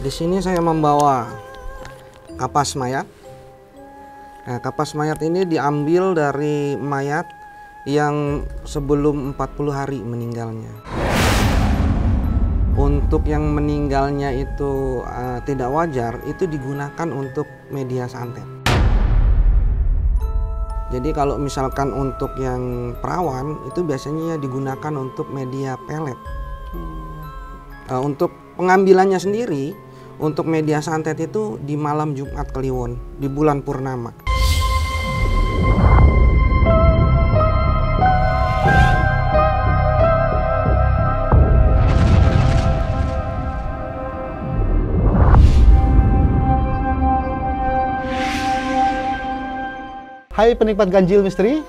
Di sini saya membawa kapas mayat. Nah, kapas mayat ini diambil dari mayat yang sebelum 40 hari meninggalnya. Untuk yang meninggalnya itu tidak wajar, itu digunakan untuk media santet. Jadi kalau misalkan untuk yang perawan itu biasanya digunakan untuk media pelet. Untuk pengambilannya sendiri, untuk media santet itu di malam Jumat Kliwon, di bulan purnama. Hai penikmat Ganjil Misteri,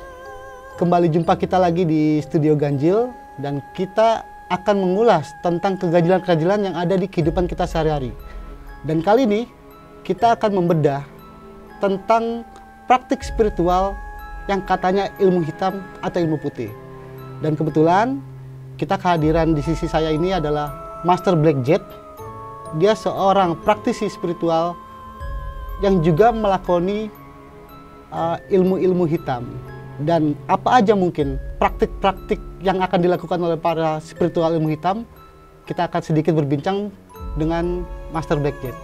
kembali jumpa kita lagi di Studio Ganjil dan kita akan mengulas tentang keganjilan-keganjilan yang ada di kehidupan kita sehari-hari. Dan kali ini kita akan membedah tentang praktik spiritual yang katanya ilmu hitam atau ilmu putih. Dan kebetulan kita kehadiran di sisi saya ini adalah Master Black Jet. Dia seorang praktisi spiritual yang juga melakoni ilmu-ilmu hitam, dan apa aja mungkin praktik-praktik yang akan dilakukan oleh para spiritual ilmu hitam. Kita akan sedikit berbincang dengan Master Black Jet.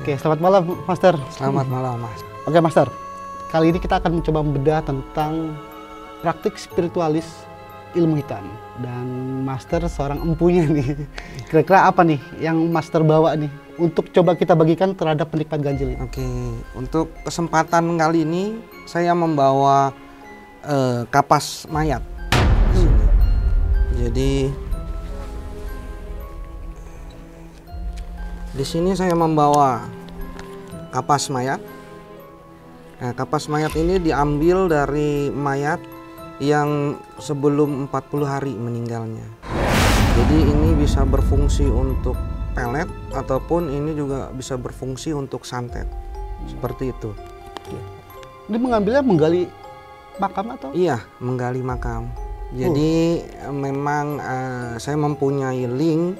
Oke, selamat malam Master. Selamat malam, Mas. Oke Master, kali ini kita akan mencoba membedah tentang praktik spiritualis ilmu hitam, dan Master seorang empunya nih. Kira-kira apa nih yang Master bawa nih untuk coba kita bagikan terhadap penikmat ganjil ini? Oke, untuk kesempatan kali ini saya membawa kapas mayat di sini. Jadi di sini saya membawa kapas mayat. Nah, kapas mayat ini diambil dari mayat yang sebelum 40 hari meninggalnya. Jadi ini bisa berfungsi untuk pelet ataupun ini juga bisa berfungsi untuk santet. Seperti itu. Ini mengambilnya menggali makam atau? Iya, menggali makam. Jadi memang saya mempunyai link.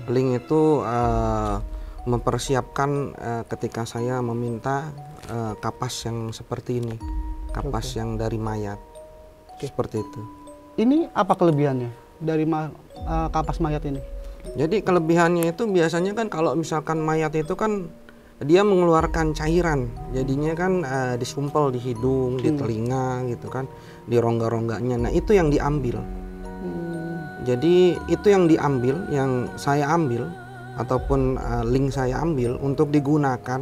Link itu mempersiapkan ketika saya meminta kapas yang seperti ini. Kapas yang dari mayat. Seperti itu. Ini apa kelebihannya dari kapas mayat ini? Jadi kelebihannya itu biasanya kan kalau misalkan mayat itu kan dia mengeluarkan cairan, jadinya kan disumpel di hidung, di telinga gitu kan, di rongga-rongganya. Nah itu yang diambil. Jadi itu yang diambil, yang saya ambil ataupun link saya ambil untuk digunakan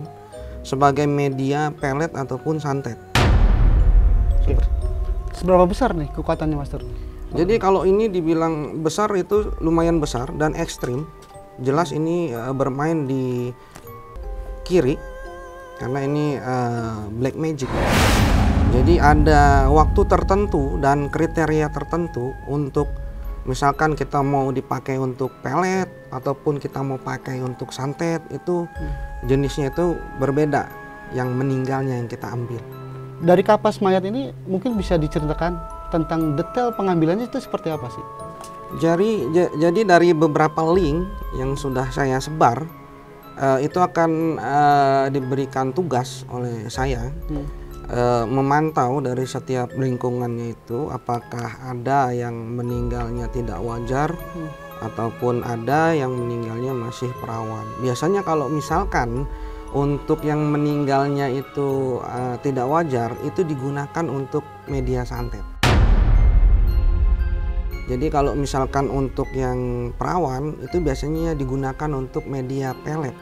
sebagai media pelet ataupun santet. Seberapa besar nih kekuatannya Master? Jadi kalau ini dibilang besar itu lumayan besar dan ekstrim. Jelas ini bermain di kiri karena ini black magic. Jadi ada waktu tertentu dan kriteria tertentu untuk misalkan kita mau dipakai untuk pelet ataupun kita mau pakai untuk santet, itu jenisnya itu berbeda yang meninggalnya yang kita ambil. Dari kapas mayat ini mungkin bisa diceritakan tentang detail pengambilannya itu seperti apa sih? Jadi dari beberapa link yang sudah saya sebar, itu akan diberikan tugas oleh saya memantau dari setiap lingkungannya itu apakah ada yang meninggalnya tidak wajar ataupun ada yang meninggalnya masih perawan. Biasanya kalau misalkan untuk yang meninggalnya itu tidak wajar, itu digunakan untuk media santet. Jadi kalau misalkan untuk yang perawan itu biasanya digunakan untuk media pelet.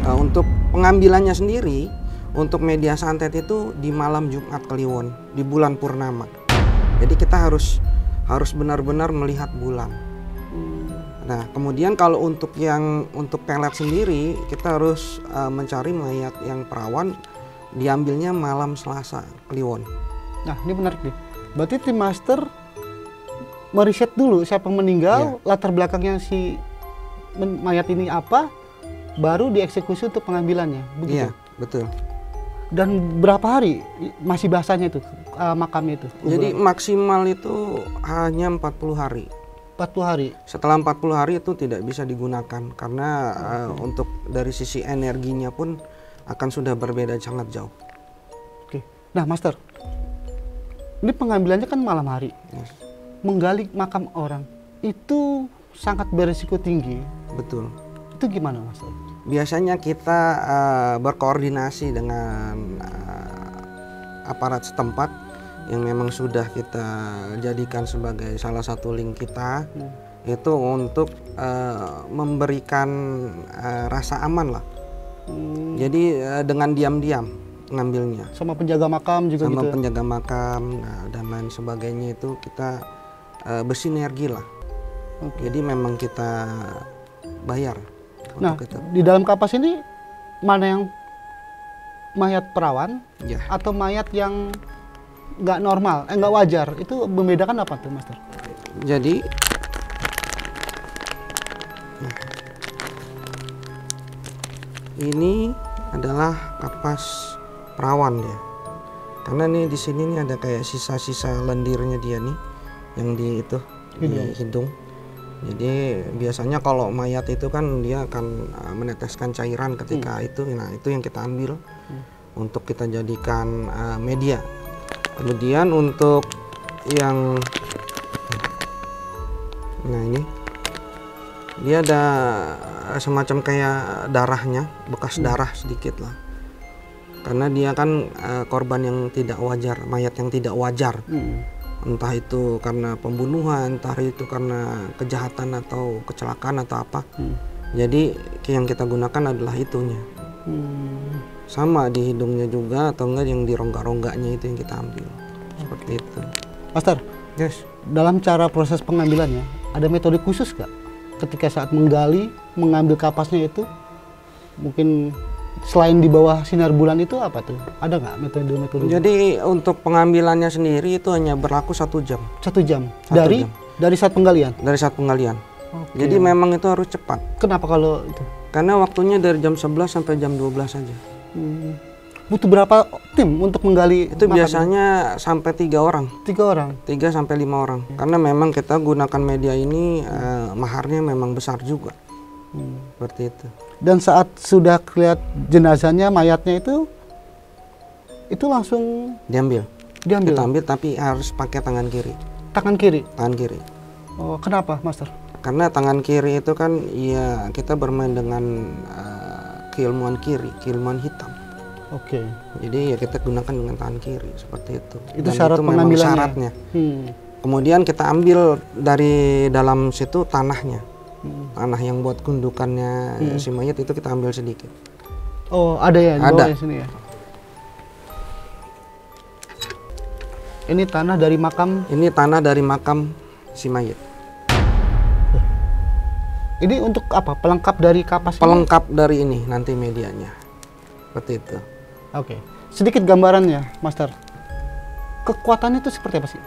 Untuk pengambilannya sendiri, untuk media santet itu di malam Jumat Kliwon, di bulan purnama. Jadi kita harus benar-benar melihat bulan. Nah, kemudian kalau untuk pelet sendiri, kita harus mencari mayat yang perawan, diambilnya malam Selasa Kliwon. Nah, ini menarik nih. Berarti tim Master meriset dulu siapa yang meninggal, latar belakangnya si mayat ini apa, baru dieksekusi untuk pengambilannya. Begitu? Iya, betul. Dan berapa hari masih bahasanya itu makamnya itu? Jadi maksimal itu hanya 40 hari. 40 hari. Setelah 40 hari itu tidak bisa digunakan karena untuk dari sisi energinya pun akan sudah berbeda sangat jauh. Oke. Nah, Master, ini pengambilannya kan malam hari. Yes. Menggali makam orang itu sangat berisiko tinggi. Betul. Itu gimana, Master? Biasanya kita berkoordinasi dengan aparat setempat yang memang sudah kita jadikan sebagai salah satu link kita, itu untuk memberikan rasa aman lah. Jadi dengan diam-diam ngambilnya. Sama penjaga makam juga sama gitu. penjaga makam dan lain sebagainya itu kita bersinergi lah. Jadi memang kita bayar. Nah, untuk itu. di dalam kapas ini mana yang mayat perawan Ya. atau mayat yang nggak normal, nggak wajar? Itu membedakan apa tuh, Master? Jadi ini adalah kapas perawan ya. Karena nih di sini nih ada kayak sisa-sisa lendirnya dia nih yang di itu di hidung. Jadi biasanya kalau mayat itu kan dia akan meneteskan cairan ketika itu. Nah, itu yang kita ambil untuk kita jadikan media. Kemudian untuk yang ini dia ada semacam kayak darahnya, bekas darah sedikit lah. Karena dia kan korban yang tidak wajar, mayat yang tidak wajar. Entah itu karena pembunuhan, entah itu karena kejahatan atau kecelakaan atau apa. Jadi yang kita gunakan adalah itunya. Sama di hidungnya juga atau enggak yang di rongga-rongganya itu yang kita ambil. Seperti itu. Master, Yes. dalam cara proses pengambilannya ada metode khusus nggak? Ketika saat menggali, mengambil kapasnya itu, mungkin selain di bawah sinar bulan itu apa tuh? Ada nggak metode-metode? Jadi untuk pengambilannya sendiri itu hanya berlaku 1 jam. 1 jam. 1 dari jam. dari saat penggalian. Dari saat penggalian. Oke. Jadi memang itu harus cepat. Kenapa kalau itu? Karena waktunya dari jam 11 sampai jam 12 saja. Butuh berapa tim untuk menggali? Itu makam? biasanya sampai 3 orang. 3 orang. 3 sampai 5 orang. Karena memang kita gunakan media ini maharnya memang besar juga. Seperti itu. Dan saat sudah lihat jenazahnya, mayatnya itu langsung Diambil. diambil. Kita ambil tapi harus pakai tangan kiri. Tangan kiri. Tangan kiri. Oh, kenapa, Master? Karena tangan kiri itu kan ya kita bermain dengan keilmuan kiri, keilmuan hitam. Oke. Jadi ya kita gunakan dengan tangan kiri seperti itu. Itu Dan syarat itu memang pengambilannya. syaratnya. Kemudian Kemudian kita ambil dari dalam situ tanahnya. Tanah yang buat gundukannya si mayat itu kita ambil sedikit. Oh, ada ya di Ada. bawahnya sini ya. Ini tanah dari makam. Ini tanah dari makam si mayat. Ini untuk apa? Pelengkap dari kapas. Pelengkap dari ini nanti medianya. Seperti itu. Oke. Sedikit gambarannya, Master. Kekuatannya itu seperti apa sih?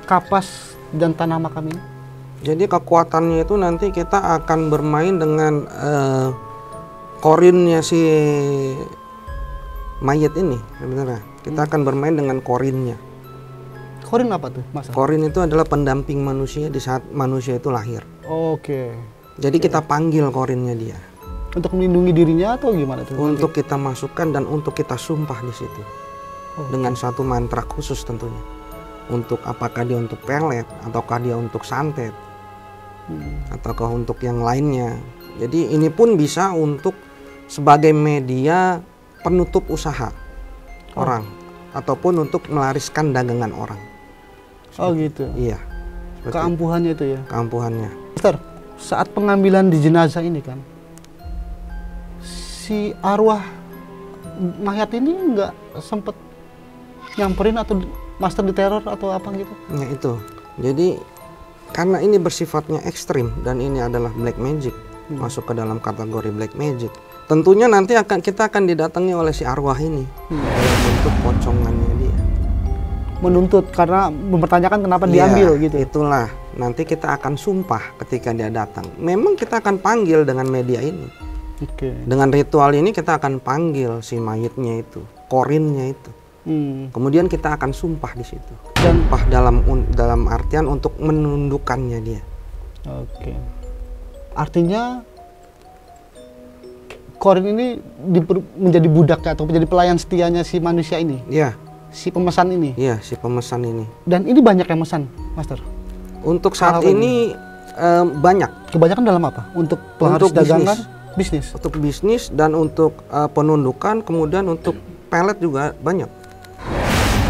Kapas dan tanah makam ini. Jadi kekuatannya itu nanti kita akan bermain dengan korinnya si mayat ini sebenarnya. Kita akan bermain dengan korinnya. Korin apa tuh, Master? Korin itu adalah pendamping manusia di saat manusia itu lahir. Oke. Jadi kita panggil korinnya dia Untuk melindungi dirinya atau gimana tuh? untuk kita masukkan dan untuk kita sumpah di situ dengan satu mantra khusus tentunya. Untuk apakah dia untuk pelet ataukah dia untuk santet ataukah untuk yang lainnya. Jadi ini pun bisa untuk sebagai media penutup usaha orang ataupun untuk melariskan dagangan orang. Oh gitu. Iya. Seperti Keampuhannya itu ya. keampuhannya. Master, saat pengambilan di jenazah ini kan, si arwah mayat ini nggak sempet nyamperin atau Master diteror atau apa gitu? Ya itu. Jadi karena ini bersifatnya ekstrim dan ini adalah black magic, masuk ke dalam kategori black magic. Tentunya nanti kita akan didatangi oleh si arwah ini dalam bentuk pocongannya dia. Menuntut karena mempertanyakan kenapa Iya, diambil gitu. Itulah. Nanti kita akan sumpah ketika dia datang. Memang kita akan panggil dengan media ini. Oke. Dengan ritual ini kita akan panggil si mayitnya itu, korinnya itu. Kemudian kita akan sumpah di situ. Dan Sumpah dalam artian untuk menundukkannya dia. Oke. Artinya Korin ini menjadi budaknya atau menjadi pelayan setianya si manusia ini? Iya. Si pemesan ini? Iya, si pemesan ini. Dan ini banyak yang mesan, Master? Untuk saat ini banyak. Kebanyakan dalam apa? Untuk pengharus dagangan? Bisnis? Untuk bisnis dan untuk penundukan, kemudian untuk pelet juga banyak.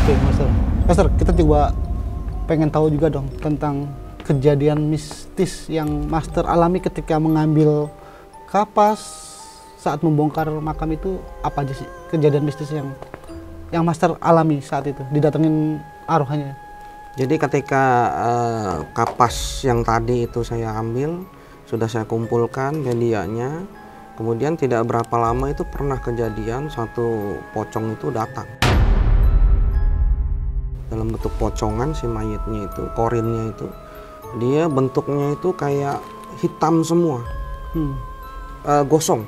Oke, Master. Master, kita coba pengen tahu juga dong tentang kejadian mistis yang Master alami ketika mengambil kapas saat membongkar makam itu. Apa aja sih kejadian mistis yang Master alami saat itu didatengin arwahnya? Jadi ketika kapas yang tadi itu saya ambil, sudah saya kumpulkan medianya, kemudian tidak berapa lama itu pernah kejadian satu pocong itu datang dalam bentuk pocongan. Si mayitnya itu, korinnya itu, dia bentuknya itu kayak hitam semua, gosong.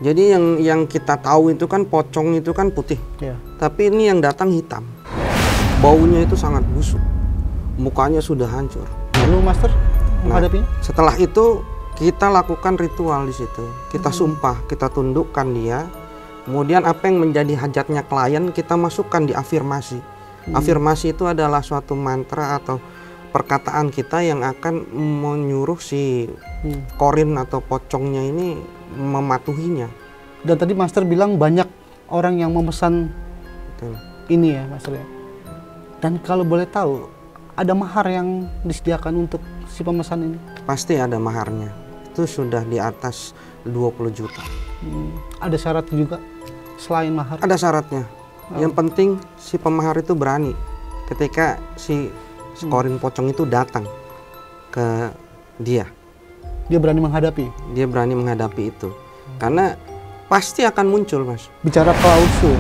Jadi yang kita tahu itu kan pocong itu kan putih, tapi ini yang datang hitam. Baunya itu sangat busuk, mukanya sudah hancur. Lalu Master menghadapinya? Setelah itu kita lakukan ritual di situ. Kita sumpah, kita tundukkan dia. Kemudian apa yang menjadi hajatnya klien kita masukkan di afirmasi. Afirmasi itu adalah suatu mantra atau perkataan kita yang akan menyuruh si korin atau pocongnya ini mematuhinya. Dan tadi Master bilang banyak orang yang memesan. Betul. Ini ya Master ya. Dan kalau boleh tahu, ada mahar yang disediakan untuk si pemesan ini? Pasti ada maharnya. Itu sudah di atas 20 juta. Ada syarat juga selain mahar? Ada syaratnya. Yang penting si pemahar itu berani ketika si korin pocong itu datang ke dia. Dia berani menghadapi? Dia berani menghadapi itu. Karena pasti akan muncul, Mas. Bicara klausul,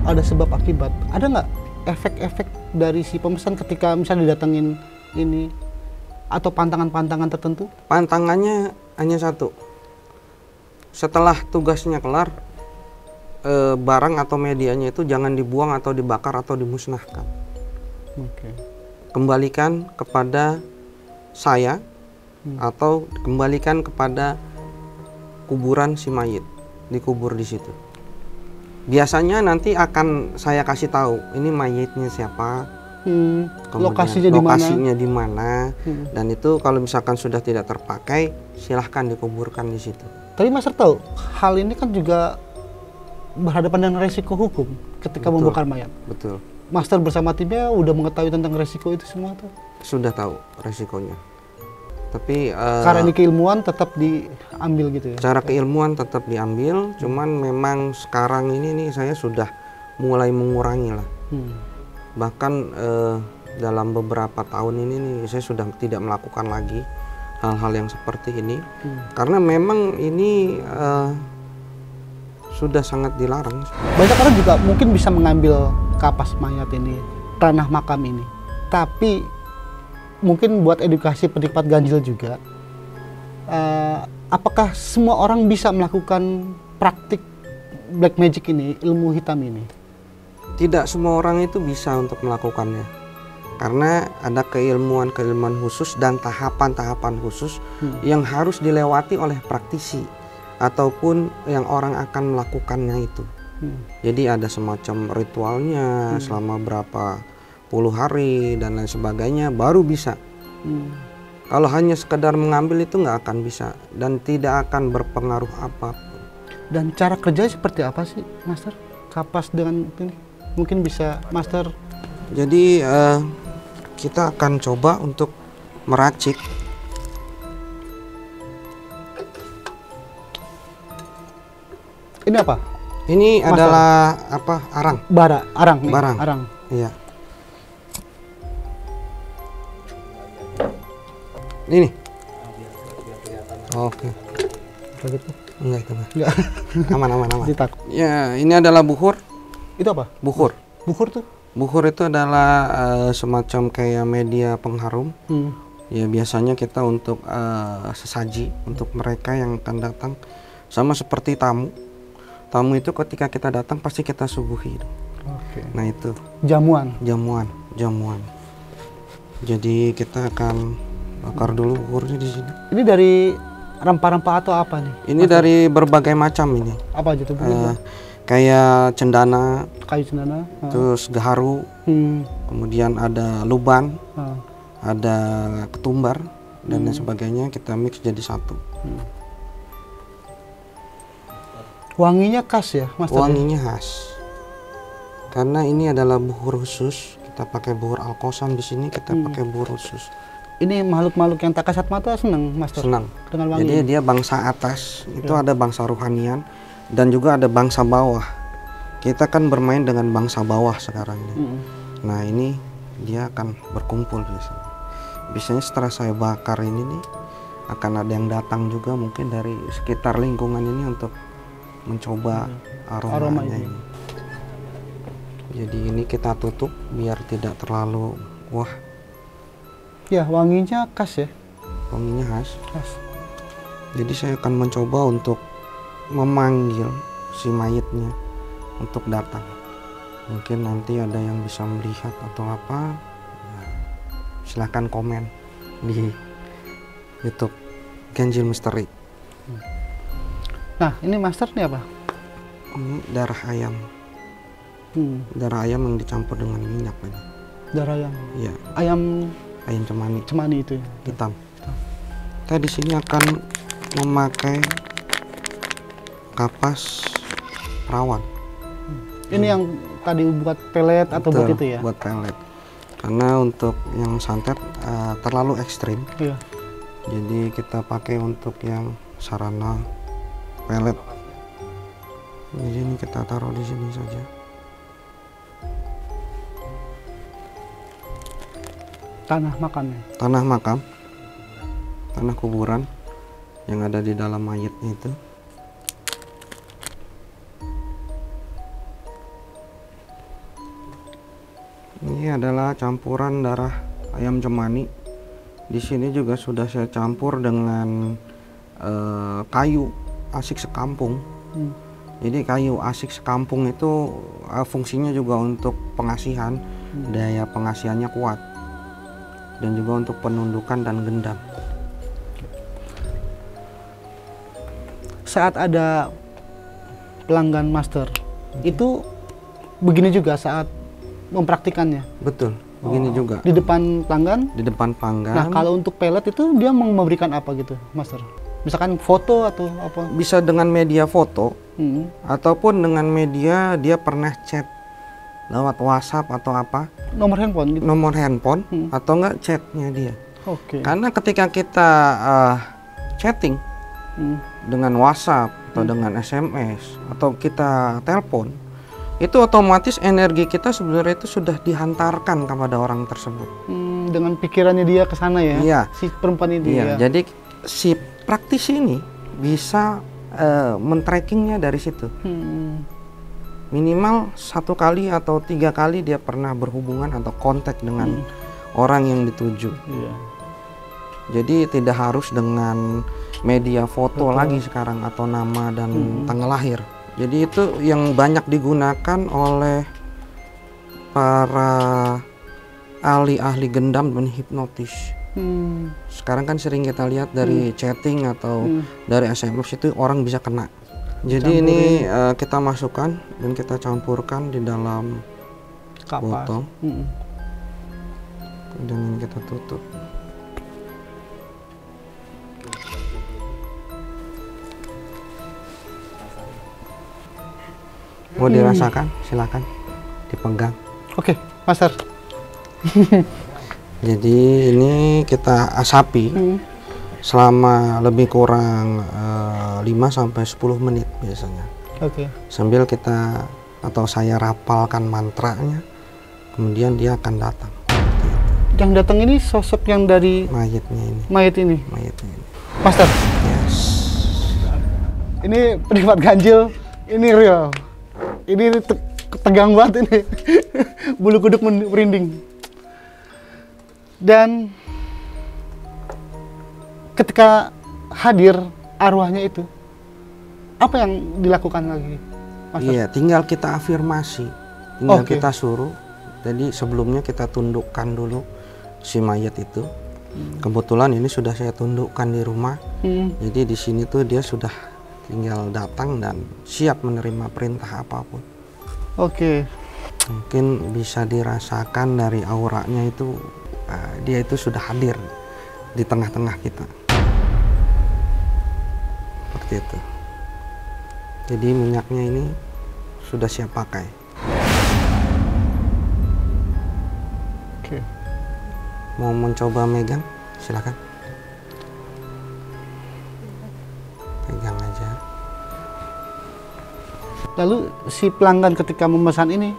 ada sebab akibat. Ada nggak efek-efek dari si pemesan ketika misalnya didatengin ini? Atau pantangan-pantangan tertentu? Pantangannya hanya satu. Setelah tugasnya kelar, barang atau medianya itu jangan dibuang atau dibakar atau dimusnahkan. Kembalikan kepada saya atau kembalikan kepada kuburan si mayit, dikubur di situ. Biasanya nanti akan saya kasih tahu ini mayitnya siapa, lokasinya di mana, dan itu kalau misalkan sudah tidak terpakai silahkan dikuburkan di situ. Tapi Master tahu hal ini kan juga berhadapan dengan resiko hukum ketika membongkar mayat. Betul. Master bersama timnya udah mengetahui tentang resiko itu semua tuh? Sudah tahu resikonya. Tapi karena ini keilmuan tetap diambil gitu ya? Cara keilmuan tetap diambil, cuman memang sekarang ini nih saya sudah mulai mengurangi lah. Bahkan dalam beberapa tahun ini nih saya sudah tidak melakukan lagi hal-hal yang seperti ini. Karena memang ini sudah sangat dilarang. Banyak orang juga mungkin bisa mengambil kapas mayat ini, tanah makam ini. Tapi mungkin buat edukasi penikmat ganjil juga, apakah semua orang bisa melakukan praktik black magic ini, ilmu hitam ini? Tidak semua orang itu bisa untuk melakukannya. Karena ada keilmuan-keilmuan khusus dan tahapan-tahapan khusus yang harus dilewati oleh praktisi ataupun yang orang akan melakukannya itu. Jadi ada semacam ritualnya selama berapa puluh hari dan lain sebagainya baru bisa. Kalau hanya sekedar mengambil itu nggak akan bisa dan tidak akan berpengaruh apapun. Dan cara kerja seperti apa sih, Master? Kapas dengan ini mungkin bisa Master. Jadi kita akan coba untuk meracik. Ini apa? Ini Master. adalah apa? Arang. Arang nih. Barang. Arang. Iya. Ini. Oke. Begitu. Enggak itu. Enggak. Aman. Ditak. Ya, ini adalah buhur. Itu apa? Buhur. Buhur tuh? Buhur itu adalah semacam kayak media pengharum. Ya biasanya kita untuk sesaji untuk mereka yang akan datang. Sama seperti tamu. Tamu itu ketika kita datang pasti kita suguhi. Nah itu. Jamuan. Jamuan. Jadi kita akan Bakar dulu buhurnya di sini. Ini dari rempah-rempah atau apa nih? Ini dari berbagai macam ini. Apa aja tuh? Kayak cendana, Kayu cendana, terus gaharu, kemudian ada luban, ada ketumbar, dan lain sebagainya, kita mix jadi satu. Wanginya khas ya, Mas? Wanginya khas. Karena ini adalah buhur khusus, kita pakai buhur alkosam di sini, kita pakai buhur khusus. Ini makhluk-makhluk yang tak kasat mata senang, Mas? Senang. Dengan wangi. Jadi dia bangsa atas, itu ada bangsa rohanian, dan juga ada bangsa bawah. Kita kan bermain dengan bangsa bawah sekarang ini. Nah ini dia akan berkumpul biasanya. Biasanya setelah saya bakar ini nih, akan ada yang datang juga mungkin dari sekitar lingkungan ini untuk mencoba aromanya ini. Jadi ini kita tutup biar tidak terlalu wah. Ya, wanginya khas ya. Wanginya khas. Khas. Jadi saya akan mencoba untuk memanggil si mayitnya untuk datang. Mungkin nanti ada yang bisa melihat atau apa. Nah, silahkan komen di YouTube Ganjil Misteri. Nah, ini Master ini apa? Ini darah ayam. Darah ayam yang dicampur dengan minyak lagi. Darah ayam. Iya. Ayam cemani. Cemani itu ya. Hitam. Kita di sini akan memakai kapas perawan. Ini yang tadi buat pelet atau buat itu ya? Buat pelet. Karena untuk yang santet terlalu ekstrim. Iya. Jadi kita pakai untuk yang sarana pelet. Jadi ini kita taruh di sini saja. Tanah makamnya. Tanah makam, tanah kuburan yang ada di dalam mayatnya itu. Ini adalah campuran darah ayam cemani. Di sini juga sudah saya campur dengan kayu asik sekampung. Jadi kayu asik sekampung itu fungsinya juga untuk pengasihan, daya pengasihannya kuat, dan juga untuk penundukan dan gendam. Saat ada pelanggan Master, itu begini juga saat mempraktikannya? Betul, begini juga. Di depan pelanggan? Di depan pelanggan. Nah, kalau untuk pelet itu dia mau memberikan apa gitu, Master? Misalkan foto atau apa? Bisa dengan media foto, ataupun dengan media dia pernah chat lewat WhatsApp atau apa. Nomor handphone gitu? Nomor handphone, atau enggak chatnya dia. Oke. Karena ketika kita chatting dengan WhatsApp atau dengan SMS atau kita telepon, itu otomatis energi kita sebenarnya itu sudah dihantarkan kepada orang tersebut. Dengan pikirannya dia ke sana ya? Iya. Si perempuan itu Iya, ya? jadi si praktisi ini bisa men-trackingnya dari situ. Minimal 1 kali atau 3 kali dia pernah berhubungan atau kontak dengan orang yang dituju. Iya. Jadi tidak harus dengan media foto lagi sekarang atau nama dan tanggal lahir. Jadi itu yang banyak digunakan oleh para ahli-ahli gendam dan hipnotis. Sekarang kan sering kita lihat dari chatting atau dari SMS itu orang bisa kena. Jadi ini kita masukkan dan kita campurkan di dalam botol. Dan ini kita tutup. Mau dirasakan? Silakan dipegang. Oke, Master. Jadi ini kita asapi selama lebih kurang 5-10 menit biasanya. Oke. Sambil kita atau saya rapalkan mantranya, kemudian dia akan datang. Yang datang ini sosok yang dari Mayatnya ini. Mayatnya ini. Master. Yes. Ini penikmat ganjil, ini real. Ini tegang banget ini. Bulu kuduk merinding. Dan ketika hadir arwahnya itu, apa yang dilakukan lagi, Master? Iya, tinggal kita afirmasi, tinggal kita suruh. Jadi sebelumnya kita tundukkan dulu si mayat itu, Kebetulan ini sudah saya tundukkan di rumah. Jadi di sini tuh dia sudah tinggal datang dan siap menerima perintah apapun. Oke. Mungkin bisa dirasakan dari auranya itu, dia itu sudah hadir di tengah-tengah kita. Seperti itu. Jadi minyaknya ini sudah siap pakai. Oke. Mau mencoba megang? Silakan. Pegang aja. Lalu si pelanggan ketika memesan ini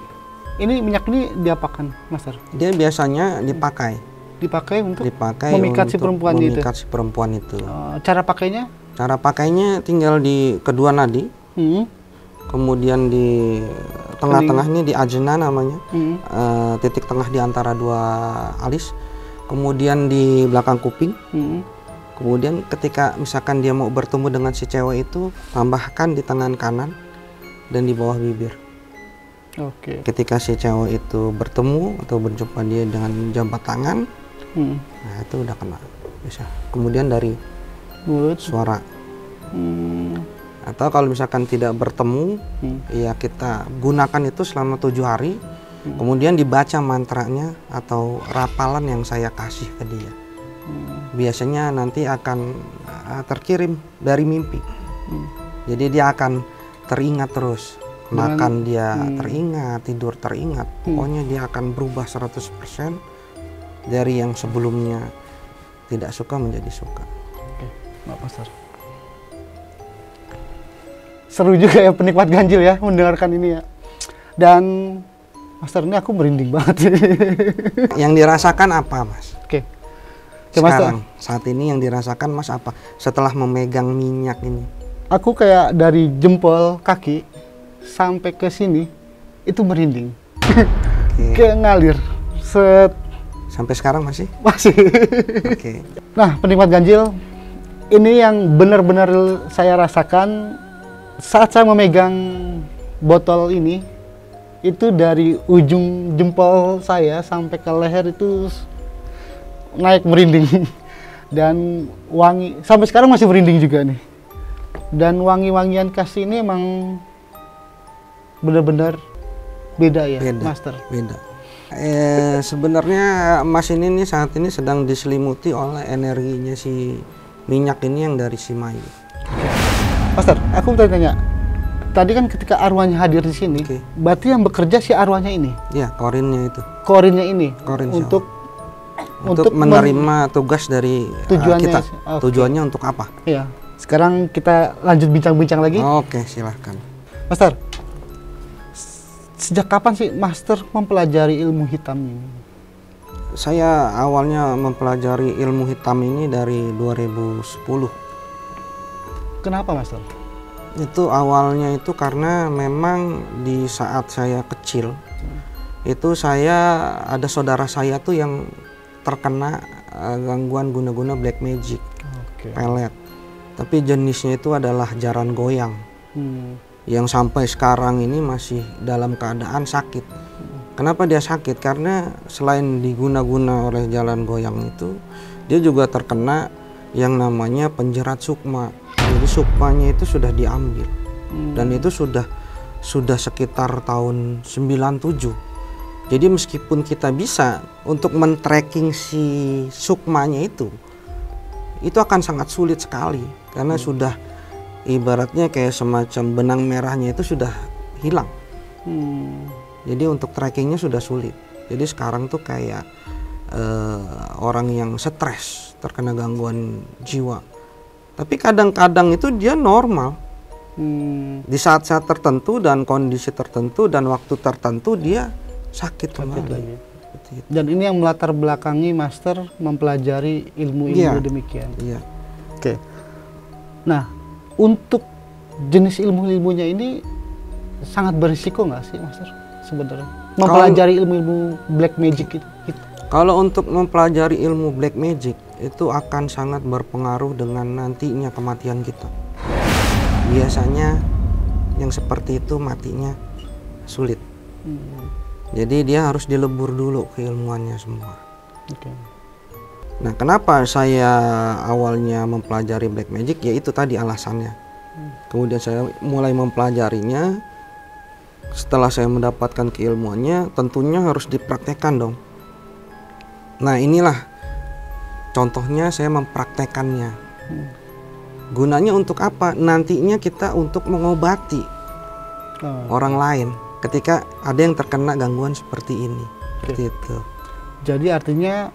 minyak ini diapakan, Master? Dia biasanya dipakai Untuk untuk memikat si perempuan itu. memikat si perempuan itu. Cara pakainya? Cara pakainya tinggal di kedua nadi, kemudian di tengah-tengahnya di ajna namanya, titik tengah di antara dua alis, kemudian di belakang kuping. Kemudian ketika misalkan dia mau bertemu dengan si cewek itu, tambahkan di tangan kanan dan di bawah bibir. Oke. Ketika si cewek itu bertemu atau berjumpa dia dengan jabat tangan, nah itu udah kena bisa. Kemudian dari mulut, suara. Atau kalau misalkan tidak bertemu, ya kita gunakan itu selama 7 hari. Kemudian dibaca mantranya atau rapalan yang saya kasih ke dia. Biasanya nanti akan terkirim dari mimpi. Jadi dia akan teringat terus. Makan dia teringat, tidur teringat. Pokoknya dia akan berubah 100% dari yang sebelumnya tidak suka menjadi suka. Oke, Pak Pastor. Seru juga ya penikmat ganjil ya mendengarkan ini ya. Dan Master, ini aku merinding banget. Yang dirasakan apa, Mas? Oke. Sekarang, saat ini yang dirasakan Mas apa? Setelah memegang minyak ini. Aku kayak dari jempol kaki sampai ke sini itu merinding. Kayak ngalir. Set. Sampai sekarang masih? Masih. Oke. Nah, penikmat ganjil, ini yang benar-benar saya rasakan saat saya memegang botol ini. Itu dari ujung jempol saya sampai ke leher itu naik merinding. Dan wangi, sampai sekarang masih merinding juga nih. Dan wangi-wangian khas ini emang benar-benar beda ya, Master? Beda. Sebenarnya Mas ini nih saat ini sedang diselimuti oleh energinya si minyak ini yang dari si Mayu. Master, aku mau tanya. Tadi kan ketika arwahnya hadir di sini, berarti yang bekerja si arwahnya ini? Ya, korinnya itu. Korinnya ini? Korin untuk menerima tugas dari kita. Tujuannya untuk apa? Iya. Sekarang kita lanjut bincang-bincang lagi. Oke, silahkan. Master, sejak kapan sih Master mempelajari ilmu hitam ini? Saya awalnya mempelajari ilmu hitam ini dari 2010. Kenapa, Master? Itu awalnya itu karena memang di saat saya kecil itu saya ada saudara saya tuh yang terkena gangguan guna-guna black magic, pelet. Tapi jenisnya itu adalah jaran goyang, yang sampai sekarang ini masih dalam keadaan sakit. Kenapa dia sakit? Karena selain diguna-guna oleh jalan goyang itu, dia juga terkena yang namanya penjerat sukma. Jadi sukmanya itu sudah diambil, dan itu sudah sekitar tahun 97. Jadi meskipun kita bisa untuk men-tracking si sukmanya itu akan sangat sulit sekali karena sudah ibaratnya kayak semacam benang merahnya itu sudah hilang. Jadi untuk trackingnya sudah sulit. Jadi sekarang tuh kayak orang yang stres terkena gangguan jiwa. Tapi kadang-kadang itu dia normal. Di saat-saat tertentu dan kondisi tertentu dan waktu tertentu dia sakit kembali. Dan ini yang melatar belakangi Master mempelajari ilmu-ilmu demikian. Iya. Oke. Nah, untuk jenis ilmu-ilmunya ini sangat berisiko nggak sih, Master? Sebenarnya mempelajari ilmu-ilmu black magic itu. Kalau untuk mempelajari ilmu black magic itu akan sangat berpengaruh dengan nantinya kematian kita. Biasanya yang seperti itu matinya sulit. Jadi dia harus dilebur dulu keilmuannya semua. Nah, kenapa saya awalnya mempelajari black magic? Ya itu tadi alasannya. Kemudian saya mulai mempelajarinya. Setelah saya mendapatkan keilmuannya, tentunya harus dipraktekkan dong. Nah, inilah contohnya saya mempraktekannya. Gunanya untuk apa? Nantinya kita untuk mengobati orang lain ketika ada yang terkena gangguan seperti ini. Seperti itu. Jadi artinya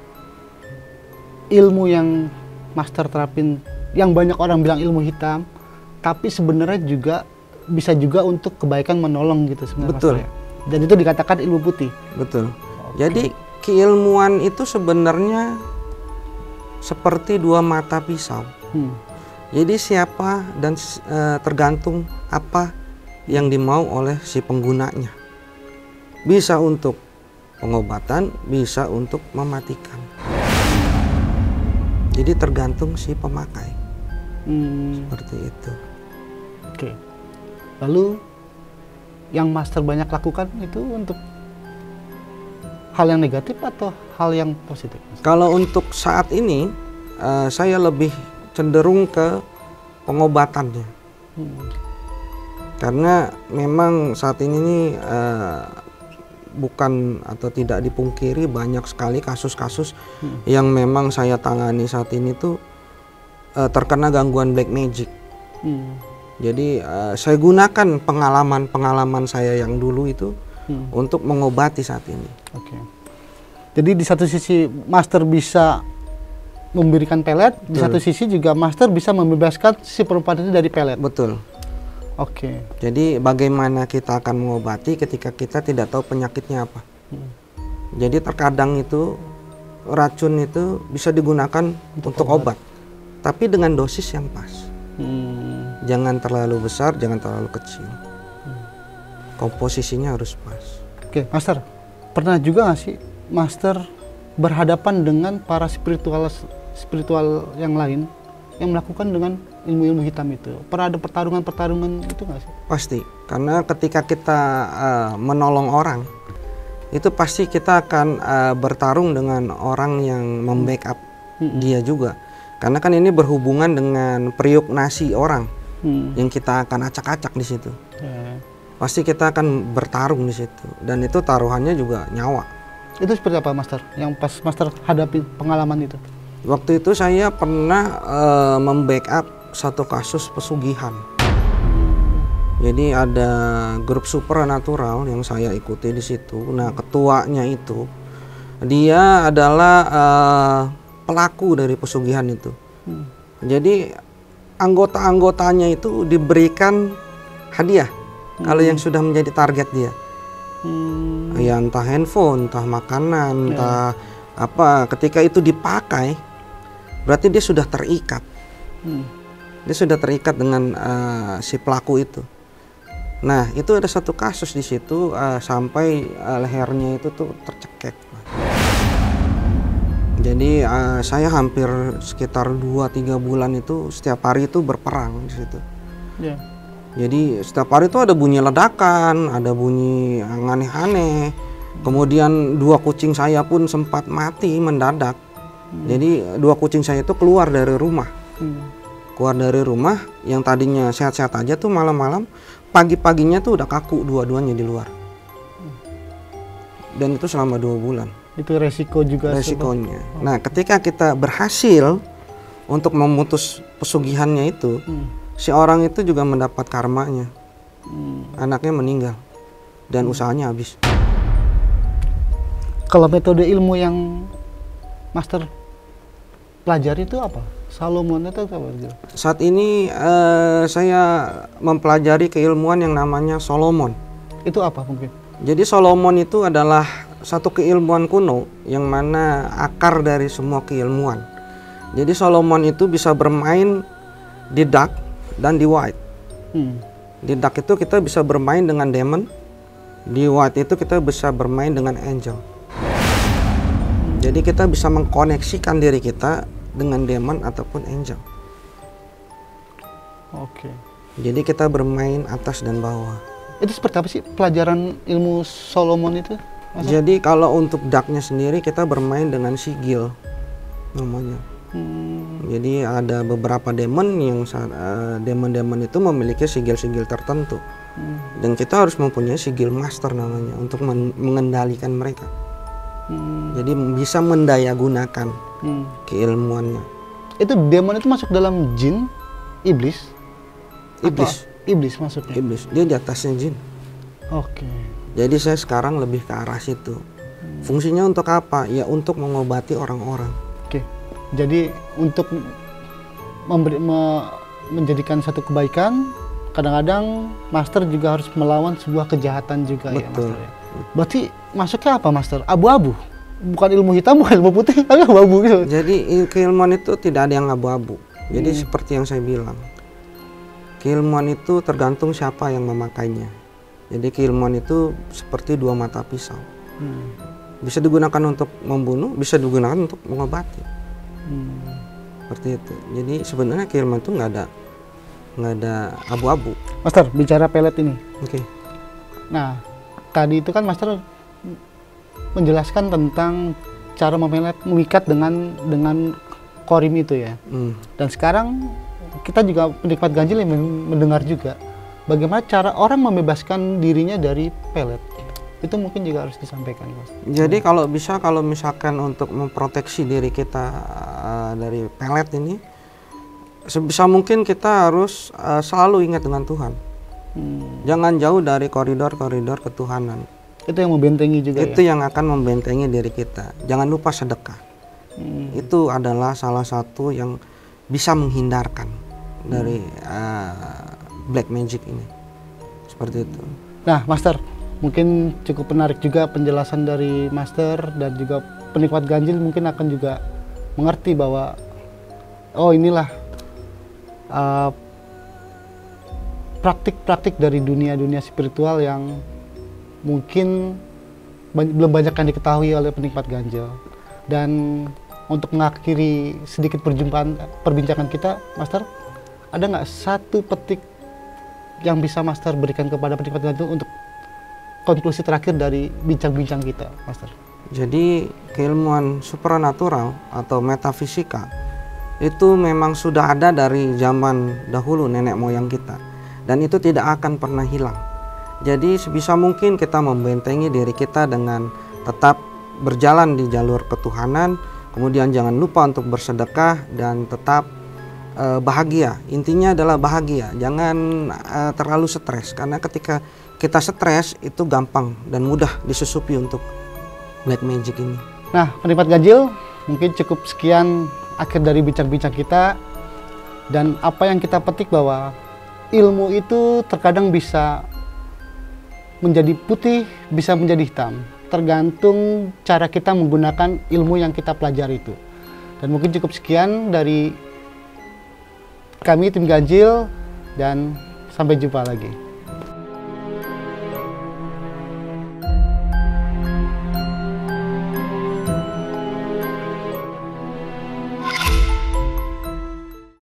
ilmu yang master terapin, yang banyak orang bilang ilmu hitam, tapi sebenarnya juga bisa juga untuk kebaikan menolong gitu sebenarnya. Betul. Master, ya? Dan itu dikatakan ilmu putih. Betul. Jadi keilmuan itu sebenarnya seperti dua mata pisau. Jadi siapa dan tergantung apa yang dimau oleh si penggunanya. Bisa untuk pengobatan, bisa untuk mematikan. Jadi tergantung si pemakai. Seperti itu. Oke. Lalu yang master banyak lakukan itu untuk hal yang negatif atau hal yang positif? Kalau untuk saat ini saya lebih cenderung ke pengobatannya. Karena memang saat ini nih bukan atau tidak dipungkiri banyak sekali kasus-kasus yang memang saya tangani saat ini tuh terkena gangguan black magic. Jadi saya gunakan pengalaman saya yang dulu itu untuk mengobati saat ini. Oke. Jadi di satu sisi master bisa memberikan pelet, di satu sisi juga master bisa membebaskan si perempuan itu dari pelet. Betul. Oke. Jadi bagaimana kita akan mengobati ketika kita tidak tahu penyakitnya apa. Jadi terkadang itu racun itu bisa digunakan untuk obat, tapi dengan dosis yang pas. Jangan terlalu besar, jangan terlalu kecil. Komposisinya harus pas. Oke, master. Pernah juga nggak sih master berhadapan dengan para spiritual yang lain yang melakukan dengan ilmu-ilmu hitam itu? Pernah ada pertarungan itu nggak sih? Pasti, karena ketika kita menolong orang, itu pasti kita akan bertarung dengan orang yang membackup dia juga. Karena kan ini berhubungan dengan periuk nasi orang yang kita akan acak-acak di situ. Pasti kita akan bertarung di situ, dan itu taruhannya juga nyawa. Itu seperti apa, master? Yang pas master hadapi pengalaman itu? Waktu itu saya pernah membackup satu kasus pesugihan. Jadi ada grup supernatural yang saya ikuti di situ. Nah, ketuanya itu dia adalah pelaku dari pesugihan itu. Jadi anggota-anggotanya itu diberikan hadiah kalau yang sudah menjadi target dia. Ya entah handphone, entah makanan, entah apa. Ketika itu dipakai, berarti dia sudah terikat. Dia sudah terikat dengan si pelaku itu. Nah, itu ada satu kasus di situ sampai lehernya itu tuh tercekek. Jadi saya hampir sekitar 2-3 bulan itu setiap hari itu berperang di situ. Jadi setiap hari itu ada bunyi ledakan, ada bunyi yang aneh-aneh. Kemudian 2 kucing saya pun sempat mati mendadak. Jadi 2 kucing saya itu keluar dari rumah. Keluar dari rumah yang tadinya sehat-sehat aja tuh malam-malam, pagi-paginya tuh udah kaku dua-duanya di luar. Dan itu selama 2 bulan. Itu resiko juga. Resikonya. Nah, ketika kita berhasil untuk memutus pesugihannya itu, si orang itu juga mendapat karmanya. Anaknya meninggal dan usahanya habis. Kalau metode ilmu yang master pelajari itu apa? Solomon itu apa? Saat ini saya mempelajari keilmuan yang namanya Solomon. Itu apa mungkin? Jadi Solomon itu adalah satu keilmuan kuno yang mana akar dari semua keilmuan. Jadi Solomon itu bisa bermain di dark dan di white. Di dark itu kita bisa bermain dengan demon, di white itu kita bisa bermain dengan angel. Jadi kita bisa mengkoneksikan diri kita dengan demon ataupun angel. Oke. Jadi kita bermain atas dan bawah. Itu seperti apa sih pelajaran ilmu Solomon itu? Jadi kalau untuk darknya sendiri kita bermain dengan sigil. namanya. Jadi ada beberapa demon yang demon-demon itu memiliki sigil-sigil tertentu. Dan kita harus mempunyai sigil master namanya untuk mengendalikan mereka. Jadi bisa mendayagunakan keilmuannya. Itu demon itu masuk dalam jin, iblis? Iblis. Iblis maksudnya? Iblis, dia di atasnya jin. Oke. Jadi saya sekarang lebih ke arah situ. Fungsinya untuk apa? Ya untuk mengobati orang-orang. Oke. Jadi untuk menjadikan satu kebaikan, kadang-kadang master juga harus melawan sebuah kejahatan juga. Betul. Ya master ya. Berarti masuknya apa master? Abu-abu? Bukan ilmu hitam, bukan ilmu putih, tapi abu-abu gitu. Jadi keilmuan itu tidak ada yang abu-abu. Jadi seperti yang saya bilang, keilmuan itu tergantung siapa yang memakainya. Jadi keilmuan itu seperti dua mata pisau. Bisa digunakan untuk membunuh, bisa digunakan untuk mengobati. Seperti itu. Jadi sebenarnya keilmuan itu nggak ada abu-abu. Master, bicara pelet ini. Oke. Nah, tadi itu kan Master menjelaskan tentang cara memikat dengan korim itu ya. Dan sekarang kita juga penikmat ganjil yang mendengar juga bagaimana cara orang membebaskan dirinya dari pelet. Itu mungkin juga harus disampaikan, Mas. Jadi kalau misalkan untuk memproteksi diri kita dari pelet ini, sebisa mungkin kita harus selalu ingat dengan Tuhan. Jangan jauh dari koridor-koridor ketuhanan. Itu yang membentengi juga. Itu yang akan membentengi diri kita. Jangan lupa sedekah. Itu adalah salah satu yang bisa menghindarkan dari black magic ini. Seperti itu. Nah, Master, mungkin cukup menarik juga penjelasan dari Master, dan juga penikmat ganjil mungkin akan juga mengerti bahwa oh inilah praktik-praktik dari dunia spiritual yang mungkin belum banyak yang diketahui oleh penikmat ganjil. Dan untuk mengakhiri sedikit perbincangan kita, Master, ada nggak satu petik yang bisa Master berikan kepada penikmat ganjil untuk konklusi terakhir dari bincang-bincang kita, Master? Jadi keilmuan supranatural atau metafisika itu memang sudah ada dari zaman dahulu nenek moyang kita, dan itu tidak akan pernah hilang. Jadi sebisa mungkin kita membentengi diri kita dengan tetap berjalan di jalur ketuhanan, kemudian jangan lupa untuk bersedekah dan tetap bahagia. Intinya adalah bahagia, jangan terlalu stres, karena ketika kita stres itu gampang dan mudah disusupi untuk black magic ini. Nah, penikmat ganjil, mungkin cukup sekian akhir dari bincang-bincang kita. Dan apa yang kita petik bahwa ilmu itu terkadang bisa menjadi putih, bisa menjadi hitam, tergantung cara kita menggunakan ilmu yang kita pelajari itu. Dan mungkin cukup sekian dari kami tim Ganjil, dan sampai jumpa lagi.